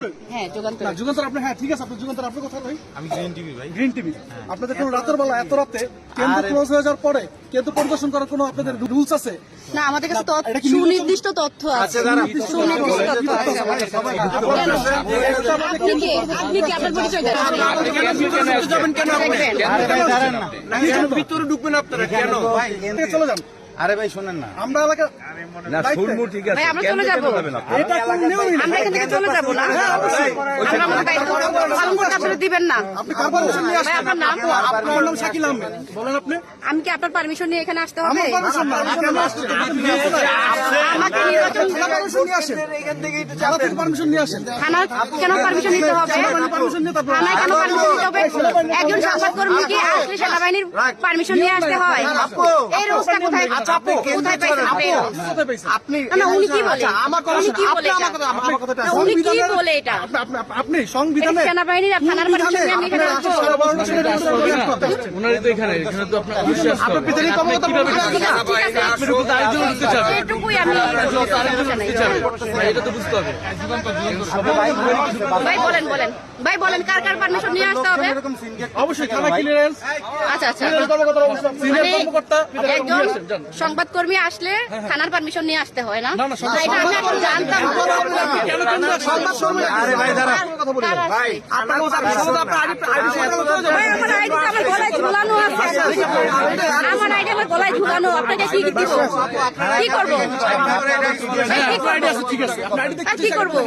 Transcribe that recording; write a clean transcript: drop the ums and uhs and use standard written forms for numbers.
যুগান্তর আপনি হ্যাঁ ঠিক আছে আপনি যুগান্তর আপনার কথা ভাই আমি গ্রিন টিভি আপনাদের কোনো রাতের বেলা এত রাতে কেন্দ্র ক্লোজ হয়ে যাওয়ার পরে কেন্দ্র পরিদর্শন করার কোনো আপনাদের রুলস আছে না আমাদের কাছে সুনির্দিষ্ট তথ্য আছে আপনি কি আপনার পরিচয় দেন ভিতরে ঢুকবেন আপনারা কেন চলে যান আরে ভাই শোনেন না আমরা এলাকা না শুনবো ঠিক আছে আমরা চলে যাবো এটা কোন নিয়মই না আমরা এখান থেকে চলে যাবো না আমরা আমাদের দায়িত্ব পালন করতে আপনারা দিবেন না আপনি কার পারমিশন নিয়ে আসছেন আপনার নাম আপনার নাম শাকিল আহমেদ বলেন আপনি আমি কি আপনার পারমিশন নিয়ে এখানে আসতে হবে আমার পারমিশন না আমাকে নির্বাচন পারমিশন নিয়ে আসেন থানা থেকে পারমিশন নিয়ে আসেন থানা কেন পারমিশন নিতে হবে পারমিশন নিয়ে তারপর থানায় কেন পারমিশন নিতে হবে একজন সংবাদকর্মী কি আসলে সেনাবাহিনীর পারমিশন নিয়ে আসতে হয় এই রোজটা কোথায় কোথায় পাইছেন আপনি না উনি কি বলে আমার কথা উনি কি বলে আমার কথাটা উনি কি বলে এটা আপনি সংবিধানে সেনাবাহিনীর থানার পারমিশন নিয়ে আমি এখানে আসবো ওনারই তো এখানে তো আপনার অবশ্যই আসতে হবে। আপনি কর্মকর্তা আপনার উপর আরেকজন উঠতে চাবে এটুকুই আমি ভাই, এটা তো বুঝতে হবে। ভাই বলেন ভাই বলেন কার কার পারমিশন নিয়ে আসতে হবে অবশ্যই থানা ক্লিয়ারেন্স আচ্ছা কর্মকর্তা অবশ্যই সিনিয়র মানে কর্মকর্তা একজন সংবাদকর্মী আসলে থানার পারমিশন নিয়ে আসতে হয় না এটা আমি এখন জানতাম কেন সংবাদ কর্মী আরে ভাই দাঁড়া কথা বলি ভাই আপনার আমার আইডি আমার গলায় ঝুলানো আছে আমার আইডি আমার গলায় ঝুলানো আপনাকে কি দিব কি করবো ঠিক আছে আপনি আইডি কি করবো